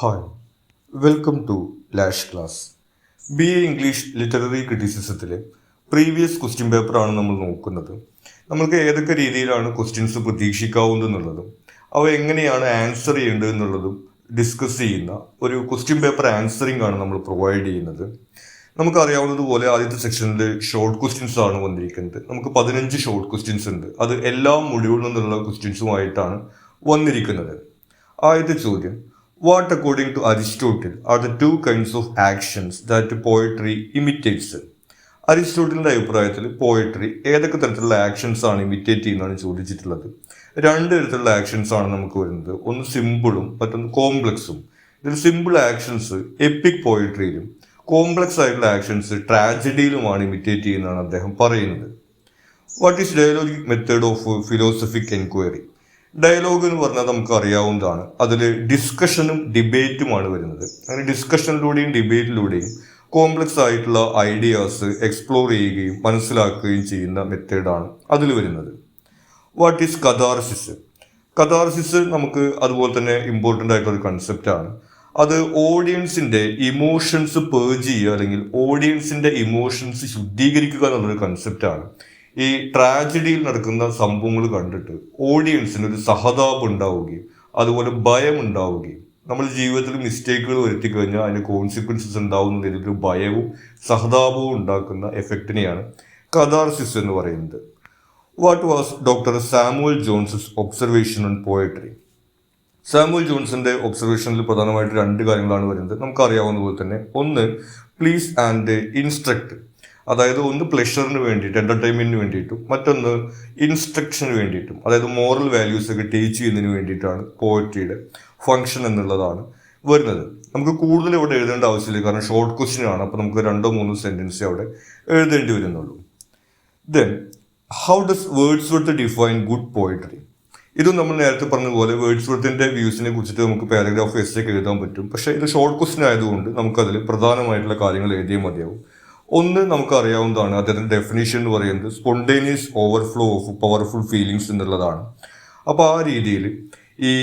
Hi welcome to ലാഷ് class. BA English literary ക്രിറ്റിസിസത്തിലെ previous question പേപ്പറാണ് നമ്മൾ നോക്കുന്നത്. നമുക്ക് ഏതൊക്കെ രീതിയിലാണ് ക്വസ്റ്റ്യൻസ് പ്രതീക്ഷിക്കാവുന്നതെന്നുള്ളതും അവ എങ്ങനെയാണ് ആൻസർ ചെയ്യേണ്ടത് എന്നുള്ളതും ഡിസ്കസ് ചെയ്യുന്ന ഒരു ക്വസ്റ്റ്യൻ പേപ്പർ ആൻസറിംഗ് ആണ് നമ്മൾ പ്രൊവൈഡ് ചെയ്യുന്നത്. നമുക്കറിയാവുന്നതുപോലെ ആദ്യത്തെ സെക്ഷനിൽ ഷോർട്ട് ക്വസ്റ്റ്യൻസ് ആണ് വന്നിരിക്കുന്നത്. നമുക്ക് 15 ഷോർട്ട് ക്വസ്റ്റ്യൻസ് ഉണ്ട്. അത് എല്ലാ മൊഡ്യൂളിൽ നിന്നുള്ള ക്വസ്റ്റ്യൻസുമായിട്ടാണ് വന്നിരിക്കുന്നത്. ആദ്യത്തെ ചോദ്യം: What, according to Aristotle, are the two kinds of actions that poetry imitates? അരിസ്റ്റോട്ടലിന്റെ അഭിപ്രായത്തിൽ പോയട്രി ഏതൊക്കെ തരത്തിലുള്ള ആക്ഷൻസ് ആണ് ഇമിറ്റേറ്റ് ചെയ്യുന്നതാണ് ചോദിച്ചിട്ടുള്ളത്. രണ്ട് തരത്തിലുള്ള ആക്ഷൻസ് ആണ് നമുക്ക് വരുന്നത്. ഒന്ന് സിമ്പിളും മറ്റൊന്ന് കോംപ്ലക്സും. ഇതിൽ സിമ്പിൾ ആക്ഷൻസ് എപ്പിക് പോയട്രിയിലും കോംപ്ലക്സ് ആയിട്ടുള്ള ആക്ഷൻസ് ട്രാജഡിയിലുമാണ് ഇമിറ്റേറ്റ് ചെയ്യുന്നതാണ് അദ്ദേഹം പറയുന്നത്. What is dialogic method of philosophic enquiry? Dialogue എന്ന് പറഞ്ഞാൽ നമുക്ക് അറിയാവുന്നതാണ്. അതിൽ ഡിസ്കഷനും ഡിബേറ്റുമാണ് വരുന്നത്. അങ്ങനെ ഡിസ്കഷനിലൂടെയും ഡിബേറ്റിലൂടെയും കോംപ്ലക്സ് ആയിട്ടുള്ള ഐഡിയാസ് എക്സ്പ്ലോർ ചെയ്യുകയും മനസ്സിലാക്കുകയും ചെയ്യുന്ന മെത്തേഡാണ് അതിൽ വരുന്നത്. What is catharsis? കഥാർസിസ് നമുക്ക് അതുപോലെ തന്നെ ഇമ്പോർട്ടൻ്റ് ആയിട്ടുള്ള ഒരു കൺസെപ്റ്റാണ്. അത് ഓഡിയൻസിന്റെ ഇമോഷൻസ് പേർജ് ചെയ്യുക, അല്ലെങ്കിൽ ഓഡിയൻസിന്റെ ഇമോഷൻസ് ശുദ്ധീകരിക്കുക എന്നുള്ളൊരു കൺസെപ്റ്റാണ്. ഈ ട്രാജഡിയിൽ നടക്കുന്ന സംഭവങ്ങൾ കണ്ടിട്ട് ഓഡിയൻസിന് ഒരു സഹതാപം ഉണ്ടാവുകയും അതുപോലെ ഭയം ഉണ്ടാവുകയും നമ്മൾ ജീവിതത്തിൽ മിസ്റ്റേക്കുകൾ വരുത്തി കഴിഞ്ഞാൽ അതിന് കോൺസിക്വൻസസ് ഉണ്ടാവുന്ന രീതിയിൽ ഭയവും സഹതാപവും ഉണ്ടാക്കുന്ന എഫക്റ്റിനെയാണ് കഥാർസിസ് എന്ന് പറയുന്നത്. What was doctor Samuel Johnson's observation on poetry? Samuel ജോൺസന്റെ ഒബ്സർവേഷനിൽ പ്രധാനമായിട്ട് രണ്ട് കാര്യങ്ങളാണ് വരുന്നത്. നമുക്കറിയാവുന്ന പോലെ തന്നെ ഒന്ന് പ്ലീസ് ആൻഡ് ഇൻസ്ട്രക്ട്, അതായത് ഒന്ന് പ്ലഷറിന് വേണ്ടിയിട്ട് എന്റർടൈൻമെന്റിന് വേണ്ടിയിട്ടും മറ്റൊന്ന് ഇൻസ്ട്രക്ഷന് വേണ്ടിയിട്ടും, അതായത് മോറൽ വാല്യൂസ് ഒക്കെ ടീച്ച് ചെയ്യുന്നതിന് വേണ്ടിയിട്ടാണ് പോയട്രിയുടെ ഫംഗ്ഷൻ എന്നുള്ളതാണ് വരുന്നത്. നമുക്ക് കൂടുതൽ ഇവിടെ എഴുതേണ്ട ആവശ്യമില്ല, കാരണം ഷോർട്ട് ക്വസ്റ്റ്യൻ ആണ്. അപ്പോൾ നമുക്ക് 2-3 സെന്റൻസ് അവിടെ എഴുതേണ്ടി വരുന്നുള്ളൂ. Then how does Wordsworth define good poetry? ഇതും നമ്മൾ നേരത്തെ പറഞ്ഞതുപോലെ വേർഡ്സ്വർത്തിന്റെ വ്യൂസിനെ കുറിച്ചിട്ട് നമുക്ക് പാരഗ്രാഫ് എസ്സേക്ക് എഴുതാൻ പറ്റും. പക്ഷേ ഇത് ഷോർട്ട് ക്വസ്റ്റ്യൻ ആയതുകൊണ്ട് നമുക്കതിൽ പ്രധാനമായിട്ടുള്ള കാര്യങ്ങൾ എഴുതിയേ മതിയാവും. ഒന്ന് നമുക്കറിയാവുന്നതാണ്, അദ്ദേഹത്തിന്റെ ഡെഫിനേഷൻ എന്ന് പറയുന്നത് spontaneous overflow of powerful feelings എന്നുള്ളതാണ്. അപ്പോൾ ആ രീതിയിൽ ഈ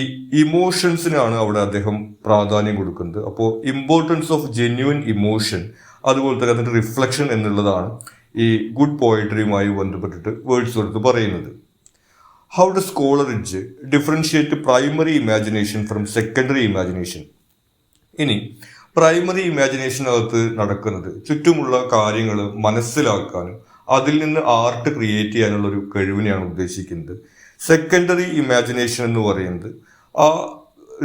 ഇമോഷൻസിനാണ് അവിടെ അദ്ദേഹം പ്രാധാന്യം കൊടുക്കുന്നത്. അപ്പോൾ ഇമ്പോർട്ടൻസ് ഓഫ് ജെന്യുവൻ ഇമോഷൻ, അതുപോലെ തന്നെ അതിന്റെ റിഫ്ലക്ഷൻ എന്നുള്ളതാണ് ഈ ഗുഡ് പോയട്രിയുമായി ബന്ധപ്പെട്ടിട്ട് വേർഡ്സ്വർത്ത് പറയുന്നത്. How does Coleridge differentiate primary imagination from secondary imagination? ഇനി പ്രൈമറി ഇമാജിനേഷനകത്ത് നടക്കുന്നത് ചുറ്റുമുള്ള കാര്യങ്ങൾ മനസ്സിലാക്കാനും അതിൽ നിന്ന് ആർട്ട് ക്രിയേറ്റ് ചെയ്യാനുള്ള ഒരു കഴിവിനെയാണ് ഉദ്ദേശിക്കുന്നത്. സെക്കൻഡറി ഇമാജിനേഷൻ എന്ന് പറയുന്നത് ആ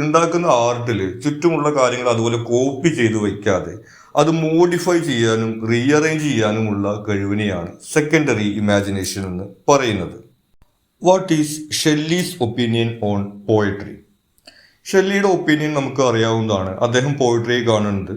ഉണ്ടാക്കുന്ന ആർട്ടിൽ ചുറ്റുമുള്ള കാര്യങ്ങൾ അതുപോലെ കോപ്പി ചെയ്ത് വയ്ക്കാതെ അത് മോഡിഫൈ ചെയ്യാനും റീഅറേഞ്ച് ചെയ്യാനുമുള്ള കഴിവിനെയാണ് സെക്കൻഡറി ഇമാജിനേഷൻ എന്ന് പറയുന്നത്. What is Shelley's opinion on poetry? ഷെല്ലിയുടെ ഒപ്പീനിയൻ നമുക്ക് അറിയാവുന്നതാണ്. അദ്ദേഹം പോയട്രിയെ കാണുന്നത്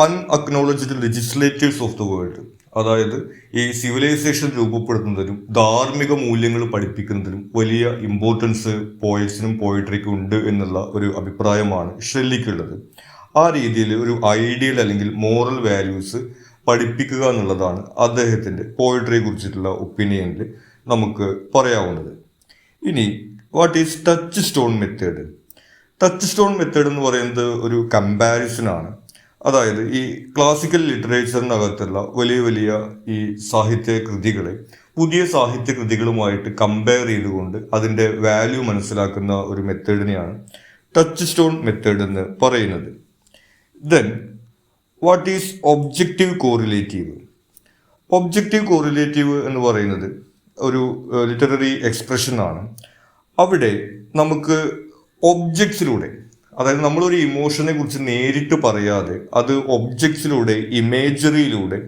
unacknowledged legislators of the world, അതായത് ഈ സിവിലൈസേഷൻ രൂപപ്പെടുത്തുന്നതിലും ധാർമ്മിക മൂല്യങ്ങൾ പഠിപ്പിക്കുന്നതിലും വലിയ ഇമ്പോർട്ടൻസ് പോയറ്റ്സിനും പോയട്രിക്കും ഉണ്ട് എന്നുള്ള ഒരു അഭിപ്രായമാണ് ഷെല്ലിക്കുള്ളത്. ആ രീതിയിൽ ഒരു ഐഡിയൽ അല്ലെങ്കിൽ മോറൽ വാല്യൂസ് പഠിപ്പിക്കുക എന്നുള്ളതാണ് അദ്ദേഹത്തിന്റെ പോയട്രിയെ കുറിച്ചിട്ടുള്ള ഒപ്പീനിയനിൽ നമുക്ക് പറയാവുന്നത്. ഇനി what is touch stone method? Touch stone method എന്ന് പറയുന്നത് ഒരു കമ്പാരിസൺ ആണ്. അതായത് ഈ ക്ലാസിക്കൽ ലിറ്ററേച്ചറിനകത്തുള്ള വലിയ വലിയ ഈ സാഹിത്യ കൃതികളെ പുതിയ സാഹിത്യ കൃതികളുമായിട്ട് കമ്പയർ ചെയ്തുകൊണ്ട് അതിൻ്റെ വാല്യൂ മനസ്സിലാക്കുന്ന ഒരു മെത്തേഡിനെയാണ് ടച്ച് സ്റ്റോൺ മെത്തേഡ് എന്ന് പറയുന്നത്. Then what is objective correlative? Objective correlative എന്ന് പറയുന്നത് ഒരു ലിറ്റററി എക്സ്പ്രഷൻ ആണ്. അവിടെ നമുക്ക് ഒബ്ജക്ട്സിലൂടെ, അതായത് നമ്മളൊരു ഇമോഷനെ കുറിച്ച് നേരിട്ട് പറയാതെ അത് ഒബ്ജക്ട്സിലൂടെ ഇമേജറിയിലൂടെ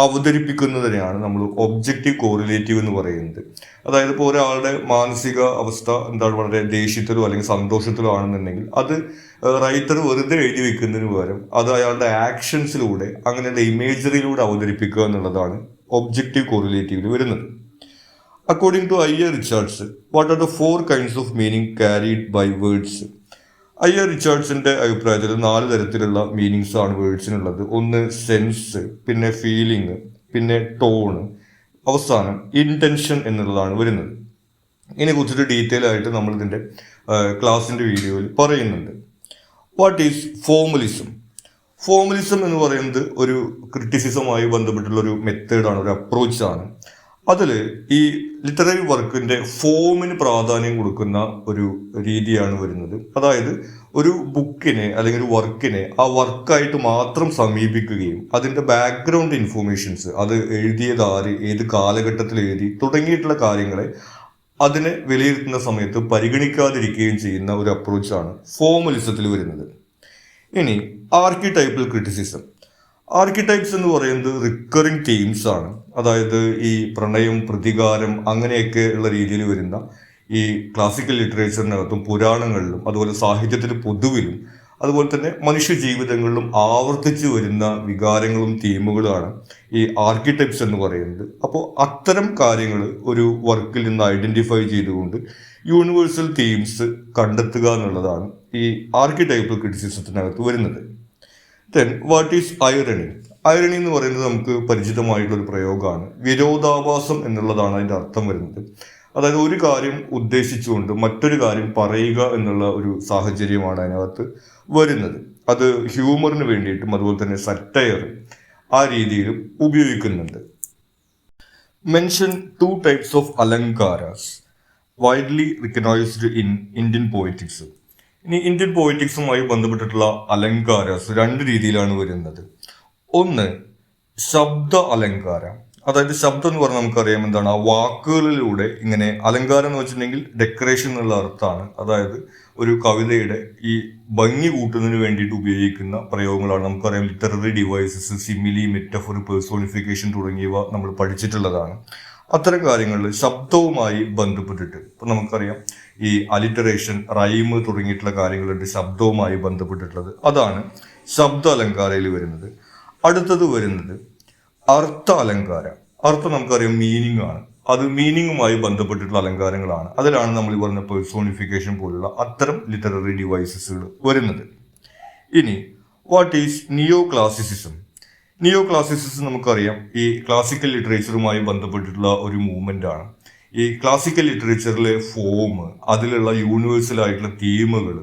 അവതരിപ്പിക്കുന്നതിനെയാണ് നമ്മൾ ഒബ്ജക്റ്റീവ് കോറിലേറ്റീവ് എന്ന് പറയുന്നത്. അതായത് ഇപ്പോൾ ഒരാളുടെ മാനസിക അവസ്ഥ എന്താണ്, വളരെ ദേഷ്യത്തിലോ അല്ലെങ്കിൽ സന്തോഷത്തിലോ ആണെന്നുണ്ടെങ്കിൽ അത് റൈറ്റർ വെറുതെ എഴുതി വെക്കുന്നതിന് പകരം അത് അയാളുടെ ആക്ഷൻസിലൂടെ അങ്ങനെയുള്ള ഇമേജറിയിലൂടെ അവതരിപ്പിക്കുക എന്നുള്ളതാണ് ഒബ്ജക്റ്റീവ് കോറിലേറ്റീവിൽ വരുന്നത്. According to I.A. Richards, what are the 4 kinds of meaning carried by words? I.A. റിച്ചാർഡ്സിന്റെ അഭിപ്രായത്തിൽ 4 തരത്തിലുള്ള മീനിങ്സ് ആണ് വേർഡ്സിനുള്ളത്. ഒന്ന് സെൻസ്, പിന്നെ ഫീലിംഗ്, പിന്നെ ടോണ്, അവസാനം ഇന്റൻഷൻ എന്നുള്ളതാണ് വരുന്നത്. ഇതിനെ കുറിച്ചിട്ട് ഡീറ്റെയിൽ ആയിട്ട് നമ്മൾ ഇതിന്റെ ക്ലാസിന്റെ വീഡിയോയിൽ പറയുന്നുണ്ട്. What is formalism? ഫോർമലിസം എന്ന് പറയുന്നത് ഒരു ക്രിറ്റിസിസവുമായി ബന്ധപ്പെട്ടുള്ള ഒരു മെത്തേഡാണ്, ഒരു അപ്രോച്ചാണ്. അതിൽ ഈ ലിറ്റററി വർക്കിന്റെ ഫോമിന് പ്രാധാന്യം കൊടുക്കുന്ന ഒരു രീതിയാണ് വരുന്നത്. അതായത് ഒരു ബുക്കിനെ അല്ലെങ്കിൽ ഒരു വർക്കിനെ ആ വർക്കായിട്ട് മാത്രം സമീപിക്കുകയും അതിന്റെ ബാക്ക്ഗ്രൗണ്ട് ഇൻഫോർമേഷൻസ്, അത് എഴുതിയത് ആര്, ഏത് കാലഘട്ടത്തിൽ എഴുതി തുടങ്ങിയിട്ടുള്ള കാര്യങ്ങളെ അതിനെ വിലയിരുത്തുന്ന സമയത്ത് പരിഗണിക്കാതിരിക്കുകയും ചെയ്യുന്ന ഒരു അപ്രോച്ചാണ് ഫോർമലിസത്തിൽ വരുന്നത്. ഇനി ആർക്കിടൈപ്പൽ ക്രിറ്റിസിസം. ആർക്കിടൈപ്സ് എന്ന് പറയുന്നത് റിക്കറിങ് തീംസ് ആണ്. അതായത് ഈ പ്രണയം, പ്രതികാരം അങ്ങനെയൊക്കെ ഉള്ള രീതിയിൽ വരുന്ന ഈ ക്ലാസിക്കൽ ലിറ്ററേച്ചറിനകത്തും പുരാണങ്ങളിലും അതുപോലെ സാഹിത്യത്തിൽ പൊതുവിലും അതുപോലെ തന്നെ മനുഷ്യ ജീവിതങ്ങളിലും ആവർത്തിച്ചു വരുന്ന വികാരങ്ങളും തീമുകളുമാണ് ഈ ആർക്കിടൈപ്സ് എന്ന് പറയുന്നത്. അപ്പോൾ അത്തരം കാര്യങ്ങൾ ഒരു വർക്കിൽ നിന്ന് ഐഡന്റിഫൈ ചെയ്തുകൊണ്ട് യൂണിവേഴ്സൽ തീംസ് കണ്ടെത്തുക എന്നുള്ളതാണ് ഈ ആർക്കിടൈപ്പൽ ക്രിറ്റിസിസത്തിനകത്ത് വരുന്നത്. Then what is irony? Irony എന്ന് പറയുന്നത് നമുക്ക് പരിചിതമായിട്ടുള്ള ഒരു പ്രയോഗമാണ്. വിരോധാഭാസം എന്നുള്ളതാണ് അതിൻ്റെ അർത്ഥം വരുന്നത്. അതായത് ഒരു കാര്യം ഉദ്ദേശിച്ചുകൊണ്ട് മറ്റൊരു കാര്യം പറയുക എന്നുള്ള ഒരു സാഹചര്യമാണ് അതിനകത്ത് വരുന്നത്. അത് ഹ്യൂമറിന് വേണ്ടിയിട്ടും അതുപോലെ തന്നെ സറ്റയർ ആ രീതിയിലും ഉപയോഗിക്കുന്നുണ്ട്. Mention 2 types of alankaras widely recognised in Indian poetics. ഇനി ഇന്ത്യൻ പോയറ്റിക്സുമായി ബന്ധപ്പെട്ടിട്ടുള്ള അലങ്കാരാസ് 2 രീതിയിലാണ് വരുന്നത്. ഒന്ന് ശബ്ദ അലങ്കാരം. അതായത് ശബ്ദം എന്ന് പറഞ്ഞാൽ നമുക്കറിയാം എന്താണ്, ആ വാക്കുകളിലൂടെ ഇങ്ങനെ അലങ്കാരം എന്ന് വെച്ചിട്ടുണ്ടെങ്കിൽ ഡെക്കറേഷൻ എന്നുള്ള അർത്ഥമാണ്. അതായത് ഒരു കവിതയുടെ ഈ ഭംഗി കൂട്ടുന്നതിന് വേണ്ടിയിട്ട് ഉപയോഗിക്കുന്ന പ്രയോഗങ്ങളാണ്. നമുക്കറിയാം literary devices, simile, metaphor, personification തുടങ്ങിയവ നമ്മൾ പഠിച്ചിട്ടുള്ളതാണ്. അത്തരം കാര്യങ്ങളിൽ ശബ്ദവുമായി ബന്ധപ്പെട്ടിട്ട് ഇപ്പം നമുക്കറിയാം ഈ അലിറ്ററേഷൻ, റൈമ് തുടങ്ങിയിട്ടുള്ള കാര്യങ്ങളുണ്ട് ശബ്ദവുമായി ബന്ധപ്പെട്ടിട്ടുള്ളത്. അതാണ് ശബ്ദ അലങ്കാരയിൽ വരുന്നത്. അടുത്തത് വരുന്നത് അർത്ഥ അലങ്കാരം. അർത്ഥം നമുക്കറിയാം മീനിങ് ആണ്. അത് മീനിങ്ങുമായി ബന്ധപ്പെട്ടിട്ടുള്ള അലങ്കാരങ്ങളാണ്. അതിലാണ് നമ്മൾ ഈ പറഞ്ഞ പേഴ്സോണിഫിക്കേഷൻ പോലുള്ള അത്തരം ലിറ്റററി ഡിവൈസസുകൾ വരുന്നത്. ഇനി what is neo classicism? Neo classicism നമുക്കറിയാം ഈ ക്ലാസിക്കൽ ലിറ്ററേച്ചറുമായി ബന്ധപ്പെട്ടിട്ടുള്ള ഒരു മൂവ്മെന്റ് ആണ്. ഈ ക്ലാസിക്കൽ ലിറ്ററേച്ചറിലെ ഫോം, അതിലുള്ള യൂണിവേഴ്സൽ ആയിട്ടുള്ള തീമുകൾ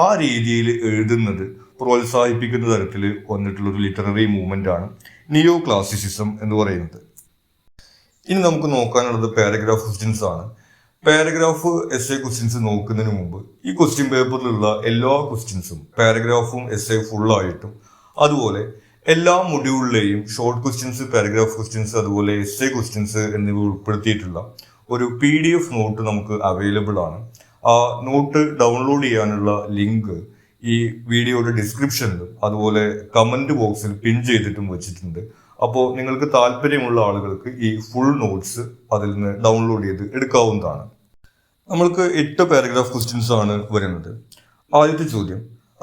ആ രീതിയിൽ എഴുതുന്നത് പ്രോത്സാഹിപ്പിക്കുന്ന തരത്തിൽ വന്നിട്ടുള്ള ഒരു ലിറ്റററി മൂവ്മെന്റ് ആണ് നിയോ ക്ലാസിസിസം എന്ന് പറയുന്നത്. ഇനി നമുക്ക് നോക്കാനുള്ളത് പാരഗ്രാഫ് ക്വസ്റ്റ്യൻസ് ആണ്. പാരഗ്രാഫ് എസ് എ ക്വസ്റ്റ്യൻസ് നോക്കുന്നതിന് മുമ്പ് ഈ ക്വസ്റ്റ്യൻ പേപ്പറിലുള്ള എല്ലാ ക്വസ്റ്റ്യൻസും പാരഗ്രാഫും എസ് എ ഫുള്ളായിട്ടും അതുപോലെ എല്ലാ മൊഡ്യൂളിലെയും ഷോർട്ട് ക്വസ്റ്റ്യൻസ്, പാരഗ്രാഫ് ക്വസ്റ്റ്യൻസ് അതുപോലെ എസ് എ ക്വസ്റ്റ്യൻസ് എന്നിവ ഉൾപ്പെടുത്തിയിട്ടുള്ള ഒരു PDF നോട്ട് നമുക്ക് അവൈലബിൾ ആണ്. ആ നോട്ട് ഡൗൺലോഡ് ചെയ്യാനുള്ള ലിങ്ക് ഈ വീഡിയോയുടെ ഡിസ്ക്രിപ്ഷനിലും അതുപോലെ കമന്റ് ബോക്സിൽ പിൻ ചെയ്തിട്ടും വെച്ചിട്ടുണ്ട്. അപ്പോൾ നിങ്ങൾക്ക് താല്പര്യമുള്ള ആളുകൾക്ക് ഈ ഫുൾ നോട്ട്സ് അതിൽ നിന്ന് ഡൗൺലോഡ് ചെയ്ത് എടുക്കാവുന്നതാണ്. നമ്മൾക്ക് 8 പാരഗ്രാഫ് ക്വസ്റ്റ്യൻസ് ആണ് വരുന്നത്. ആദ്യത്തെ ചോദ്യം,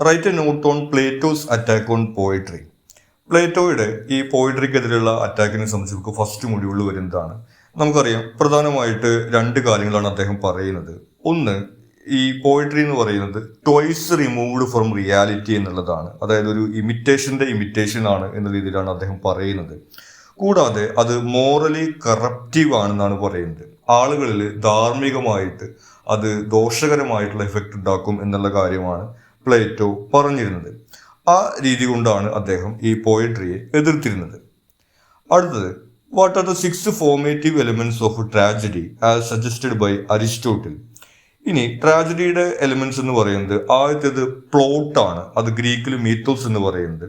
write a note on Plato's attack on poetry. പ്ലേറ്റോയുടെ ഈ പോയട്രിക്കെതിരെയുള്ള അറ്റാക്കിനെ സംബന്ധിച്ച് നമുക്ക് ഫസ്റ്റ് മൊഡ്യൂളിൽ വരുന്നതാണ്. നമുക്കറിയാം പ്രധാനമായിട്ട് 2 കാര്യങ്ങളാണ് അദ്ദേഹം പറയുന്നത്. ഒന്ന്, ഈ പോയട്രി എന്ന് പറയുന്നത് ട്വൈസ് റിമൂവ്ഡ് ഫ്രം റിയാലിറ്റി എന്നുള്ളതാണ്. അതായത് ഒരു ഇമിറ്റേഷൻ ആണ് എന്ന രീതിയിലാണ് അദ്ദേഹം പറയുന്നത്. കൂടാതെ അത് മോറലി കറപ്റ്റീവ് ആണെന്നാണ് പറയുന്നത്. ആളുകളിൽ ധാർമ്മികമായിട്ട് അത് ദോഷകരമായിട്ടുള്ള എഫക്റ്റ് ഉണ്ടാക്കും എന്നുള്ള കാര്യമാണ് പ്ലേറ്റോ പറഞ്ഞിരുന്നത്. ആ രീതി കൊണ്ടാണ് അദ്ദേഹം ഈ പോയട്രിയെ എതിർത്തിരുന്നത്. അടുത്തത്, what are the 6 formative elements of tragedy as suggested by Aristotle. ഇനി ട്രാജഡിയുടെ എലിമെന്റ്സ് എന്ന് പറയുന്നത് ആദ്യത്തേത് പ്ലോട്ടാണ്. അത് ഗ്രീക്കിൽ മീത്തോസ് എന്ന് പറയുന്നത്.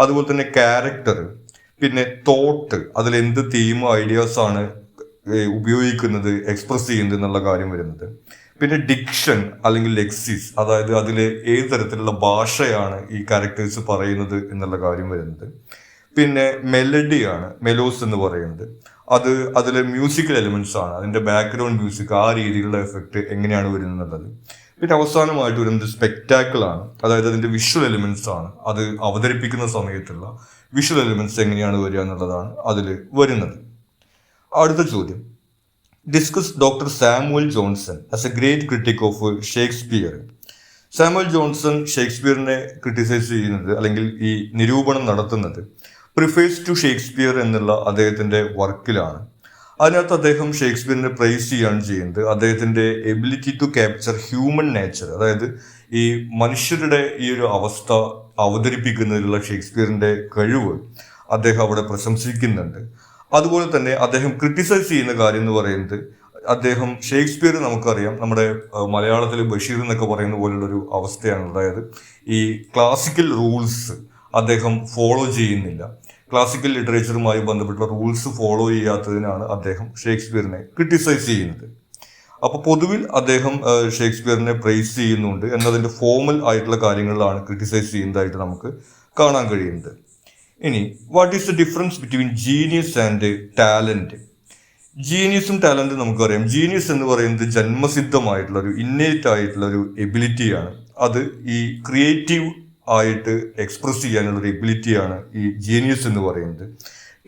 അതുപോലെ തന്നെ ക്യാരക്ടർ, പിന്നെ തോട്ട്, അതിൽ എന്ത് തീം ഐഡിയാസ് ആണ് ഉപയോഗിക്കുന്നത്, എക്സ്പ്രസ് ചെയ്യുന്നത് എന്നുള്ള കാര്യം വരുന്നത്. പിന്നെ ഡിക്ഷൻ അല്ലെങ്കിൽ ലെക്സിസ്, അതായത് അതിലെ ഏത് തരത്തിലുള്ള ഭാഷയാണ് ഈ ക്യാരക്ടേഴ്സ് പറയുന്നത് എന്നുള്ള കാര്യം വരുന്നത്. പിന്നെ മെലഡിയാണ്, മെലോസ് എന്ന് പറയുന്നത്. അത് അതിലെ മ്യൂസിക്കൽ എലിമെന്റ്സ് ആണ്, അതിന്റെ ബാക്ക്ഗ്രൗണ്ട് മ്യൂസിക്, ആ രീതിയിലുള്ള എഫക്റ്റ് എങ്ങനെയാണ് വരുന്നത് എന്നുള്ളത്. പിന്നെ അവസാനമായിട്ട് വരുന്നത് സ്പെക്ടാക്കിൾ ആണ്, അതായത് അതിന്റെ വിഷ്വൽ എലിമെന്റ്സ് ആണ്, അത് അവതരിപ്പിക്കുന്ന സമയത്തുള്ള വിഷ്വൽ എലിമെന്റ്സ് എങ്ങനെയാണ് വരിക എന്നുള്ളതാണ് അതിൽ വരുന്നത്. അടുത്ത ചോദ്യം, discuss doctor Samuel Johnson as a great critic of Shakespeare. Samuel Johnson ഷേക്സ്പിയറിനെ ക്രിട്ടിസൈസ് ചെയ്യുന്നത് അല്ലെങ്കിൽ ഈ നിരൂപണം നടത്തുന്നത് പ്രിഫേഴ്സ് ടു ഷേക്സ്പിയർ എന്നുള്ള അദ്ദേഹത്തിന്റെ വർക്കിലാണ്. അതിനകത്ത് അദ്ദേഹം ഷേക്സ്പിയറിനെ പ്രൈസ് ചെയ്യാണ് ചെയ്യുന്നത്. അദ്ദേഹത്തിന്റെ ability to capture human nature, അതായത് ഈ മനുഷ്യരുടെ ഈ ഒരു അവസ്ഥ അവതരിപ്പിക്കുന്നതിലുള്ള ഷേക്സ്പിയറിന്റെ കഴിവ് അദ്ദേഹം അവിടെ പ്രശംസിക്കുന്നുണ്ട്. അതുപോലെ തന്നെ അദ്ദേഹം ക്രിട്ടിസൈസ് ചെയ്യുന്ന കാര്യം എന്ന് പറയുന്നത്, അദ്ദേഹം ഷേക്സ്പിയർ നമുക്കറിയാം നമ്മുടെ മലയാളത്തിൽ ബഷീർ എന്നൊക്കെ പറയുന്ന പോലുള്ള ഒരു അവസ്ഥയാണ്. അതായത് ഈ ക്ലാസിക്കൽ റൂൾസ് അദ്ദേഹം ഫോളോ ചെയ്യുന്നില്ല. ക്ലാസിക്കൽ ലിറ്ററേച്ചറുമായി ബന്ധപ്പെട്ട റൂൾസ് ഫോളോ ചെയ്യാത്തതിനാണ് അദ്ദേഹം ഷേക്സ്പിയറിനെ ക്രിട്ടിസൈസ് ചെയ്യുന്നത്. അപ്പൊ പൊതുവിൽ അദ്ദേഹം ഷേക്സ്പിയറിനെ പ്രൈസ് ചെയ്യുന്നുണ്ട് എന്നതിന്റെ ഫോമൽ ആയിട്ടുള്ള കാര്യങ്ങളിലാണ് ക്രിട്ടിസൈസ് ചെയ്യുന്നതായിട്ട് നമുക്ക് കാണാൻ കഴിയുന്നത്. ഇനി what is the difference between genius and talent? ജീനിയസും ടാലന്റും നമുക്കറിയാം. ജീനിയസ് എന്ന് പറയുന്നത് ജന്മസിദ്ധമായിട്ടുള്ള ഒരു ഇന്നേറ്റ് ആയിട്ടുള്ള ഒരു എബിലിറ്റിയാണ്. അത് ഈ ക്രിയേറ്റീവ് ആയിട്ട് എക്സ്പ്രസ് ചെയ്യാനുള്ള ഒരു എബിലിറ്റിയാണ് ഈ ജീനിയസ് എന്ന് പറയുന്നത്.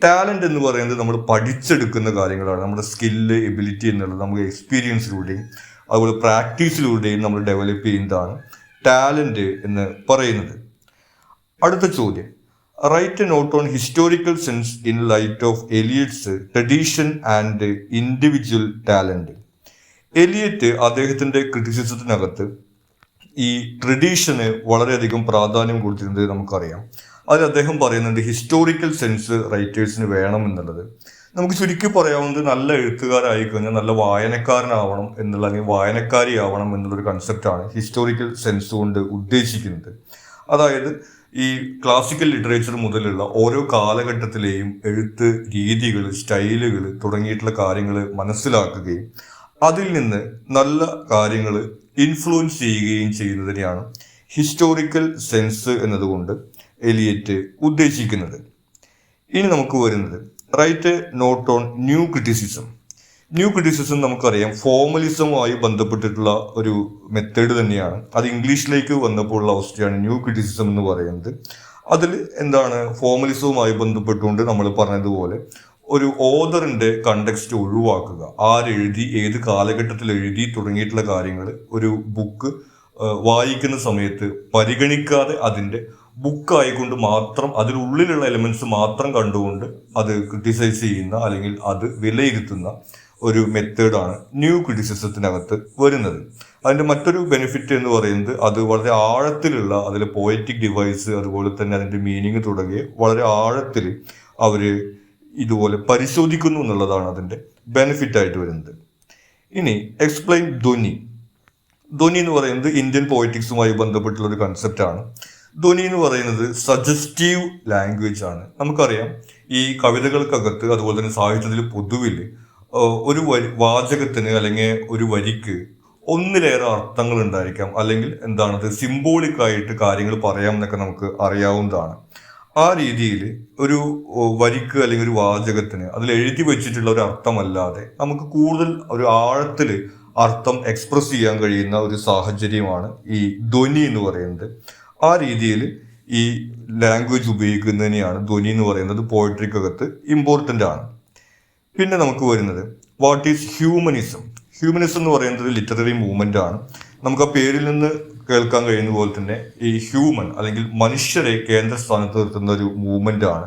ടാലന്റ് എന്ന് പറയുന്നത് നമ്മൾ പഠിച്ചെടുക്കുന്ന കാര്യങ്ങളാണ്. നമ്മുടെ സ്കില്ല്, എബിലിറ്റി എന്നുള്ളത് നമുക്ക് എക്സ്പീരിയൻസിലൂടെയും അതുപോലെ പ്രാക്ടീസിലൂടെയും നമ്മൾ ഡെവലപ്പ് ചെയ്യുന്നതാണ് ടാലന്റ് എന്ന് പറയുന്നത്. അടുത്ത ചോദ്യം, write a note on historical sense in light of Eliot's tradition and individual talent. Eliot അദ്ദേഹത്തിന്റെ ക്രിറ്റിസിസത്തിനകത്ത് ഈ ട്രഡീഷന് വളരെയധികം പ്രാധാന്യം കൊടുത്തിരുന്നത് നമുക്കറിയാം. അതിൽ അദ്ദേഹം പറയുന്നുണ്ട് ഹിസ്റ്റോറിക്കൽ സെൻസ് റൈറ്റേഴ്സിന് വേണം എന്നുള്ളത്. നമുക്ക് ചുരുക്കി പറയാവുന്നത് നല്ല എഴുത്തുകാരായി കഴിഞ്ഞാൽ നല്ല വായനക്കാരനാവണം എന്നുള്ള, അല്ലെങ്കിൽ വായനക്കാരിയാവണം എന്നുള്ളൊരു കൺസെപ്റ്റാണ് ഹിസ്റ്റോറിക്കൽ സെൻസ് കൊണ്ട് ഉദ്ദേശിക്കുന്നത്. അതായത് ഈ ക്ലാസിക്കൽ ലിറ്ററേച്ചർ മുതലുള്ള ഓരോ കാലഘട്ടത്തിലെയും എഴുത്ത് രീതികൾ, സ്റ്റൈലുകൾ തുടങ്ങിയിട്ടുള്ള കാര്യങ്ങൾ മനസ്സിലാക്കുകയും അതിൽ നിന്ന് നല്ല കാര്യങ്ങൾ ഇൻഫ്ലുവൻസ് ചെയ്യുകയും ചെയ്യുന്നതിനെയാണ് ഹിസ്റ്റോറിക്കൽ സെൻസ് എന്നതുകൊണ്ട് എലിയറ്റ് ഉദ്ദേശിക്കുന്നത്. ഇനി നമുക്ക് വരുന്നത് write note on new criticism. New criticism നമുക്കറിയാം ഫോമലിസവുമായി ബന്ധപ്പെട്ടിട്ടുള്ള ഒരു മെത്തേഡ് തന്നെയാണ്. അത് ഇംഗ്ലീഷിലേക്ക് വന്നപ്പോൾ ഉള്ള അവസ്ഥയാണ് ന്യൂ ക്രിറ്റിസിസം എന്ന് പറയുന്നത്. അതിൽ എന്താണ്, ഫോമലിസവുമായി ബന്ധപ്പെട്ടുകൊണ്ട് നമ്മൾ പറഞ്ഞതുപോലെ ഒരു ഓതറിന്റെ കണ്ടക്സ്റ്റ് ഒഴിവാക്കുക, ആരെഴുതി, ഏത് കാലഘട്ടത്തിൽ എഴുതി തുടങ്ങിയിട്ടുള്ള കാര്യങ്ങൾ ഒരു ബുക്ക് വായിക്കുന്ന സമയത്ത് പരിഗണിക്കാതെ അതിന്റെ ബുക്കായിക്കൊണ്ട് മാത്രം അതിനുള്ളിലുള്ള എലിമെന്റ്സ് മാത്രം കണ്ടുകൊണ്ട് അത് ക്രിട്ടിസൈസ് ചെയ്യുന്ന അല്ലെങ്കിൽ അത് വിലയിരുത്തുന്ന ഒരു മെത്തേഡാണ് ന്യൂ ക്രിറ്റിസിസത്തിനകത്ത് വരുന്നത്. അതിന്റെ മറ്റൊരു ബെനിഫിറ്റ് എന്ന് പറയുന്നത് അത് വളരെ ആഴത്തിലുള്ള അതിലെ പോയറ്റിക് ഡിവൈസ്, അതുപോലെ തന്നെ അതിന്റെ മീനിങ് തുടങ്ങിയ വളരെ ആഴത്തിൽ അവര് ഇതുപോലെ പരിശോധിക്കുന്നു എന്നുള്ളതാണ് അതിന്റെ ബെനിഫിറ്റ് ആയിട്ട് വരുന്നത്. ഇനി എക്സ്പ്ലെയിൻ ധ്വനി. ധ്വനി എന്ന് പറയുന്നത് ഇന്ത്യൻ പോയറ്റിക്സുമായി ബന്ധപ്പെട്ടുള്ള ഒരു കൺസെപ്റ്റാണ്. ധ്വനി എന്ന് പറയുന്നത് സജസ്റ്റീവ് ലാംഗ്വേജ് ആണ്. നമുക്കറിയാം ഈ കവിതകൾക്കകത്ത് അതുപോലെ തന്നെ സാഹിത്യത്തിൽ പൊതുവിൽ ഒരു വാചകത്തിന് അല്ലെങ്കിൽ ഒരു വരിക്ക് ഒന്നിലേറെ അർത്ഥങ്ങൾ ഉണ്ടായിരിക്കാം, അല്ലെങ്കിൽ എന്താണത് സിംബോളിക് ആയിട്ട് കാര്യങ്ങൾ പറയാം എന്നൊക്കെ നമുക്ക് അറിയാവുന്നതാണ്. ആ രീതിയിൽ ഒരു വരിക്ക് അല്ലെങ്കിൽ ഒരു വാചകത്തിന് അതിൽ എഴുതി വെച്ചിട്ടുള്ള ഒരു അർത്ഥമല്ലാതെ നമുക്ക് കൂടുതൽ ഒരു ആഴത്തിൽ അർത്ഥം എക്സ്പ്രസ് ചെയ്യാൻ കഴിയുന്ന ഒരു സാഹചര്യമാണ് ഈ ധ്വനി എന്ന് പറയുന്നത്. ആ രീതിയിൽ ഈ ലാംഗ്വേജ് ഉപയോഗിക്കുന്നതിനെയാണ് ധ്വനി എന്ന് പറയുന്നത്. പോയട്രിക്കകത്ത് ഇമ്പോർട്ടൻ്റ് ആണ്. പിന്നെ നമുക്ക് വരുന്നത് വാട്ട് ഈസ് ഹ്യൂമനിസം. ഹ്യൂമനിസം എന്ന് പറയുന്നത് ലിറ്റററി മൂവ്മെന്റ് ആണ്. നമുക്ക് ആ പേരിൽ നിന്ന് കേൾക്കാൻ കഴിയുന്ന പോലെ തന്നെ ഈ ഹ്യൂമൻ അല്ലെങ്കിൽ മനുഷ്യരെ കേന്ദ്ര സ്ഥാനത്ത് നിർത്തുന്ന ഒരു മൂവ്മെന്റ് ആണ്.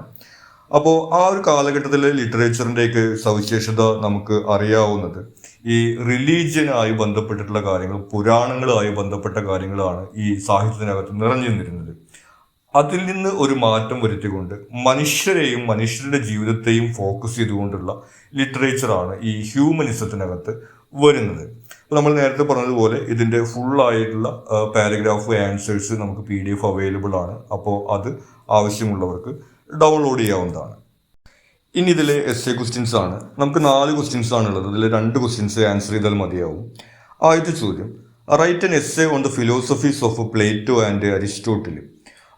അപ്പോൾ ആ ഒരു കാലഘട്ടത്തിലെ ലിറ്ററേച്ചറിൻ്റെയൊക്കെ സവിശേഷത നമുക്ക് അറിയാവുന്നത് ഈ റിലീജിയനായി ബന്ധപ്പെട്ടിട്ടുള്ള കാര്യങ്ങൾ, പുരാണങ്ങളുമായി ബന്ധപ്പെട്ട കാര്യങ്ങളാണ് ഈ സാഹിത്യത്തിനകത്ത് നിറഞ്ഞു നിന്നിരുന്നത്. അതിൽ നിന്ന് ഒരു മാറ്റം വരുത്തിക്കൊണ്ട് മനുഷ്യരെയും മനുഷ്യരുടെ ജീവിതത്തെയും ഫോക്കസ് ചെയ്തുകൊണ്ടുള്ള ലിറ്ററേച്ചറാണ് ഈ ഹ്യൂമനിസത്തിനകത്ത് വരുന്നത്. നമ്മൾ നേരത്തെ പറഞ്ഞതുപോലെ ഇതിന്റെ ഫുൾ ആയിട്ടുള്ള പാരഗ്രാഫ് ആൻസേഴ്സ് നമുക്ക് PDF അവൈലബിൾ ആണ്. അപ്പോൾ അത് ആവശ്യമുള്ളവർക്ക് ഡൗൺലോഡ് ചെയ്യാവുന്നതാണ്. ഇനി ഇതിലെ essay ക്വസ്റ്റ്യൻസ് ആണ്. നമുക്ക് 4 ക്വസ്റ്റ്യൻസ് ആണുള്ളത്. ഇതിൽ 2 ക്വസ്റ്റ്യൻസ് ആൻസർ ചെയ്താൽ മതിയാവും. ആദ്യത്തെ ചോദ്യം, write an essay on the philosophies of Plato and Aristotle.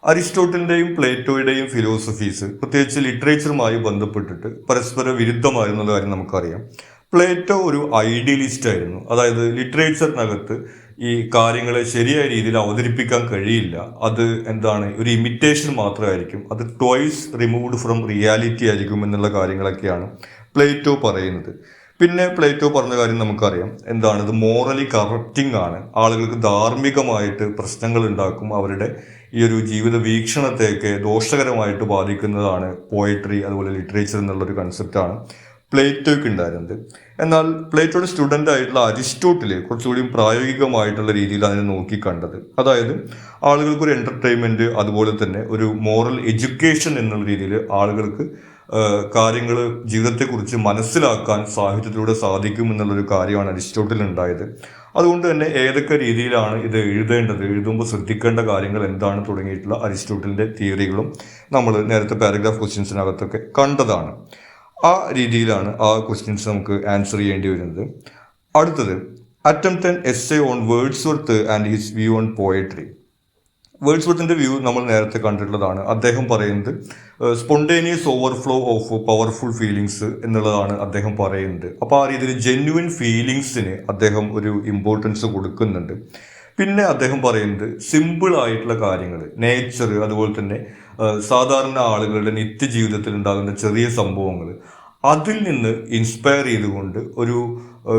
അരിസ്റ്റോട്ടിലിന്റെയും പ്ലേറ്റോയുടെയും ഫിലോസഫീസ് പ്രത്യേകിച്ച് ലിറ്ററേച്ചറുമായി ബന്ധപ്പെട്ടിട്ട് പരസ്പര വിരുദ്ധമായിരുന്ന കാര്യം നമുക്കറിയാം. പ്ലേറ്റോ ഒരു ഐഡിയലിസ്റ്റ് ആയിരുന്നു. അതായത് ലിറ്ററേച്ചറിനകത്ത് ഈ കാര്യങ്ങളെ ശരിയായ രീതിയിൽ അവതരിപ്പിക്കാൻ കഴിയില്ല. അത് എന്താണ്, ഒരു ഇമിറ്റേഷൻ മാത്രമായിരിക്കും, അത് ട്വൈസ് റിമൂവ്ഡ് ഫ്രം റിയാലിറ്റി ആയിരിക്കും എന്നുള്ള കാര്യങ്ങളൊക്കെയാണ് പ്ലേറ്റോ പറയുന്നത്. പിന്നെ പ്ലേറ്റോ പറഞ്ഞ കാര്യം നമുക്കറിയാം, എന്താണ്, ഇത് മോറലി കറപ്റ്റിംഗ് ആണ്, ആളുകൾക്ക് ധാർമ്മികമായിട്ട് പ്രശ്നങ്ങൾ ഉണ്ടാക്കും, അവരുടെ ഈ ഒരു ജീവിത വീക്ഷണത്തെയൊക്കെ ദോഷകരമായിട്ട് ബാധിക്കുന്നതാണ് പോയട്രി അതുപോലെ ലിറ്ററേച്ചർ എന്നുള്ളൊരു കൺസെപ്റ്റാണ് പ്ലേറ്റോയ്ക്ക് ഉണ്ടായിരുന്നത്. എന്നാൽ പ്ലേറ്റോയുടെ സ്റ്റുഡൻ്റ് ആയിട്ടുള്ള അരിസ്റ്റോട്ടിൽ കുറച്ചുകൂടി പ്രായോഗികമായിട്ടുള്ള രീതിയിൽ അതിനെ നോക്കി കണ്ടത്. അതായത് ആളുകൾക്ക് ഒരു എൻ്റർടൈൻമെൻറ്റ്, അതുപോലെ തന്നെ ഒരു മോറൽ എഡ്യൂക്കേഷൻ എന്നുള്ള രീതിയിൽ ആളുകൾക്ക് കാര്യങ്ങൾ, ജീവിതത്തെക്കുറിച്ച് മനസ്സിലാക്കാൻ സാഹിത്യത്തിലൂടെ സാധിക്കും എന്നുള്ളൊരു കാര്യമാണ് അരിസ്റ്റോട്ടിൽ ഉണ്ടായത്. അതുകൊണ്ട് തന്നെ ഏതൊക്കെ രീതിയിലാണ് ഇത് എഴുതേണ്ടത്, എഴുതുമ്പോൾ ശ്രദ്ധിക്കേണ്ട കാര്യങ്ങൾ എന്താണ് തുടങ്ങിയിട്ടുള്ള അരിസ്റ്റോട്ടലിൻ്റെ തിയറികളും നമ്മൾ നേരത്തെ പാരഗ്രാഫ് ക്വസ്റ്റ്യൻസിനകത്തൊക്കെ കണ്ടതാണ്. ആ രീതിയിലാണ് ആ ക്വസ്റ്റ്യൻസ് നമുക്ക് ആൻസർ ചെയ്യേണ്ടി വരുന്നത്. അടുത്തത്, attempt an essay on Wordsworth and his view on poetry. വേർഡ്സ്വർത്തിൻ്റെ വ്യൂ നമ്മൾ നേരത്തെ കണ്ടിട്ടുള്ളതാണ്. അദ്ദേഹം പറയുന്നത് spontaneous overflow of powerful feelings എന്നുള്ളതാണ് അദ്ദേഹം പറയുന്നത്. അപ്പോൾ ആ രീതിയിൽ ജെന്യുവൻ ഫീലിങ്സിന് അദ്ദേഹം ഒരു ഇമ്പോർട്ടൻസ് കൊടുക്കുന്നുണ്ട്. പിന്നെ അദ്ദേഹം പറയുന്നത് സിമ്പിൾ ആയിട്ടുള്ള കാര്യങ്ങൾ, നേച്ചർ, അതുപോലെ തന്നെ സാധാരണ ആളുകളുടെ നിത്യജീവിതത്തിൽ ഉണ്ടാകുന്ന ചെറിയ സംഭവങ്ങൾ, അതിൽ നിന്ന് ഇൻസ്പയർ ചെയ്തുകൊണ്ട് ഒരു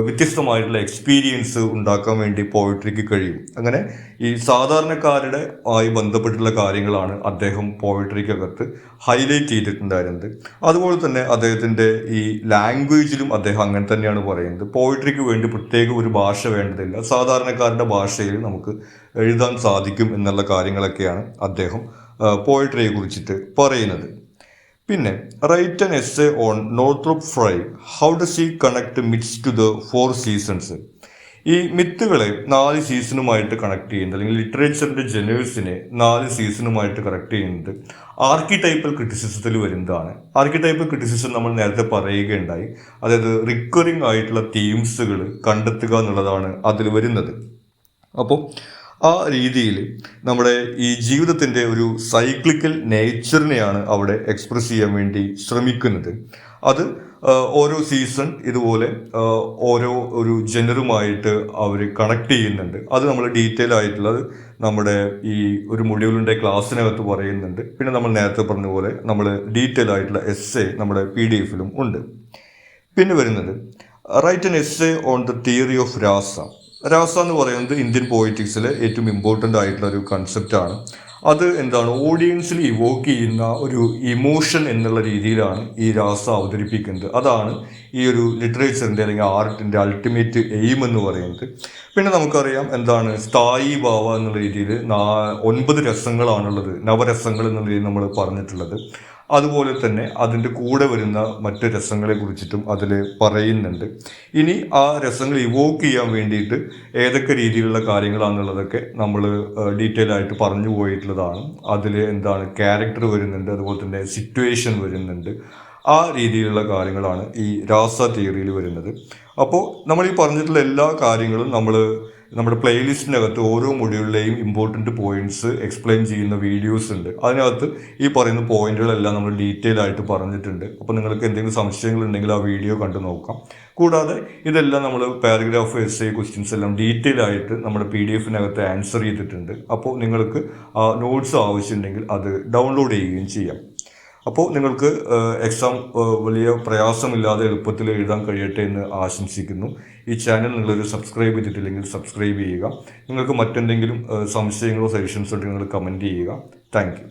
വ്യത്യസ്തമായിട്ടുള്ള എക്സ്പീരിയൻസ് ഉണ്ടാക്കാൻ വേണ്ടി പോയട്രിക്ക് കഴിയും. അങ്ങനെ ഈ സാധാരണക്കാരുടെ ആയി ബന്ധപ്പെട്ടുള്ള കാര്യങ്ങളാണ് അദ്ദേഹം പോയട്രിക്കകത്ത് ഹൈലൈറ്റ് ചെയ്തിട്ടുണ്ടായിരുന്നത്. അതുപോലെ തന്നെ അദ്ദേഹത്തിൻ്റെ ഈ ലാംഗ്വേജിലും അദ്ദേഹം അങ്ങനെ തന്നെയാണ് പറയുന്നത്. പോയട്രിക്ക് വേണ്ടി പ്രത്യേക ഒരു ഭാഷ വേണ്ടതില്ല, സാധാരണക്കാരുടെ ഭാഷയിൽ നമുക്ക് എഴുതാൻ സാധിക്കും എന്നുള്ള കാര്യങ്ങളൊക്കെയാണ് അദ്ദേഹം പോയട്രിയെ കുറിച്ചിട്ട് പറയുന്നത്. പിന്നെ write an essay on Northrop Frye, how does he connect myths to the 4 seasons. ഈ മിത്തുകളെ 4 സീസണുമായിട്ട് കണക്ട് ചെയ്യുന്നത്, അല്ലെങ്കിൽ ലിറ്ററേച്ചറിൻ്റെ ജനേഴ്സിനെ 4 സീസണുമായിട്ട് കണക്ട് ചെയ്യുന്നത് ആർക്കിടൈപ്പൽ ക്രിറ്റിസിസത്തിൽ വരുന്നതാണ്. ആർക്കിടൈപ്പൽ ക്രിറ്റിസിസം നമ്മൾ നേരത്തെ പറയുകയുണ്ടായി. അതായത് റിക്കറിങ് ആയിട്ടുള്ള തീംസുകൾ കണ്ടെത്തുക എന്നുള്ളതാണ് അതിൽ വരുന്നത്. അപ്പോൾ ആ രീതിയിൽ നമ്മുടെ ഈ ജീവിതത്തിൻ്റെ ഒരു സൈക്ലിക്കൽ നേച്ചറിനെയാണ് അവിടെ എക്സ്പ്രസ് ചെയ്യാൻ വേണ്ടി ശ്രമിക്കുന്നത്. അത് ഓരോ സീസൺ ഇതുപോലെ ഓരോ ഒരു ജനറുമായിട്ട് അവർ കണക്ട് ചെയ്യുന്നുണ്ട്. അത് നമ്മൾ ഡീറ്റെയിൽ ആയിട്ടുള്ളത് നമ്മുടെ ഈ ഒരു മൊഡ്യൂളിൻ്റെ ക്ലാസ്സിനകത്ത് പറയുന്നുണ്ട്. പിന്നെ നമ്മൾ നേരത്തെ പറഞ്ഞ പോലെ നമ്മൾ ഡീറ്റെയിൽ ആയിട്ടുള്ള എസ്സേ നമ്മുടെ PDF-ലും ഉണ്ട്. പിന്നെ വരുന്നത് write an essay on the theory of rasa. Rasa എന്ന് പറയുന്നത് ഇന്ത്യൻ പോയിറ്റിക്സിലെ ഏറ്റവും ഇമ്പോർട്ടൻ്റ് ആയിട്ടുള്ള ഒരു കൺസെപ്റ്റാണ്. അത് എന്താണ്, ഓഡിയൻസിൽ ഇവോക്ക് ചെയ്യുന്ന ഒരു ഇമോഷൻ എന്നുള്ള രീതിയിലാണ് ഈ രാസ അവതരിപ്പിക്കുന്നത്. അതാണ് ഈ ഒരു ലിറ്ററേച്ചറിൻ്റെ അല്ലെങ്കിൽ ആർട്ടിൻ്റെ അൾട്ടിമേറ്റ് എയിം എന്ന് പറയുന്നത്. പിന്നെ നമുക്കറിയാം എന്താണ് സ്ഥായി ഭാവ എന്നുള്ള രീതിയിൽ 9 രസങ്ങളാണുള്ളത്, നവരസങ്ങൾ എന്നുള്ള രീതിയിൽ നമ്മൾ പറഞ്ഞിട്ടുള്ളത്. അതുപോലെ തന്നെ അതിൻ്റെ കൂടെ വരുന്ന മറ്റ് രസങ്ങളെ കുറിച്ചിട്ടും അതിൽ പറയുന്നുണ്ട്. ഇനി ആ രസങ്ങൾ ഇവോക്ക് ചെയ്യാൻ വേണ്ടിയിട്ട് ഏതൊക്കെ രീതിയിലുള്ള കാര്യങ്ങളാണെന്നുള്ളതൊക്കെ നമ്മൾ ഡീറ്റെയിൽ ആയിട്ട് പറഞ്ഞു പോയിട്ടുള്ളതാണ്. അതിൽ എന്താണ് ക്യാരക്ടർ വരുന്നുണ്ട്, അതുപോലെ തന്നെ സിറ്റുവേഷൻ വരുന്നുണ്ട്. ആ രീതിയിലുള്ള കാര്യങ്ങളാണ് ഈ രാസ തിയറിയിൽ വരുന്നത്. അപ്പോൾ നമ്മൾ ഈ പറഞ്ഞിട്ടുള്ള എല്ലാ കാര്യങ്ങളും നമ്മൾ നമ്മുടെ പ്ലേലിസ്റ്റിനകത്ത് ഓരോ മൊഡ്യൂളിലെയും ഇമ്പോർട്ടൻറ്റ് പോയിന്റ്സ് എക്സ്പ്ലെയിൻ ചെയ്യുന്ന വീഡിയോസ് ഉണ്ട്. അതിനകത്ത് ഈ പറയുന്ന പോയിന്റുകളെല്ലാം നമ്മൾ ഡീറ്റെയിൽ ആയിട്ട് പറഞ്ഞിട്ടുണ്ട്. അപ്പോൾ നിങ്ങൾക്ക് എന്തെങ്കിലും സംശയങ്ങൾ ഉണ്ടെങ്കിൽ ആ വീഡിയോ കണ്ടു നോക്കാം. കൂടാതെ ഇതെല്ലാം നമ്മൾ പാരഗ്രാഫ്, എസ്സേ, ക്വസ്റ്റ്യൻസ് എല്ലാം ഡീറ്റെയിൽ ആയിട്ട് നമ്മുടെ PDF-നകത്ത് ആൻസർ ചെയ്തിട്ടുണ്ട്. അപ്പോൾ നിങ്ങൾക്ക് നോട്ട്സ് ആവശ്യമുണ്ടെങ്കിൽ അത് ഡൗൺലോഡ് ചെയ്യുകയും ചെയ്യാം. അപ്പോൾ നിങ്ങൾക്ക് എക്സാം വലിയ പ്രയാസമില്ലാതെ എളുപ്പത്തിൽ എഴുതാൻ കഴിയട്ടെ എന്ന് ആശംസിക്കുന്നു. ഈ ചാനൽ നിങ്ങളൊരു സബ്സ്ക്രൈബ് ചെയ്തിട്ടില്ലെങ്കിൽ സബ്സ്ക്രൈബ് ചെയ്യുക. നിങ്ങൾക്ക് മറ്റെന്തെങ്കിലും സംശയങ്ങളോ സജഷൻസോ ഉണ്ടെങ്കിൽ നിങ്ങൾ കമൻറ്റ് ചെയ്യുക. Thank you.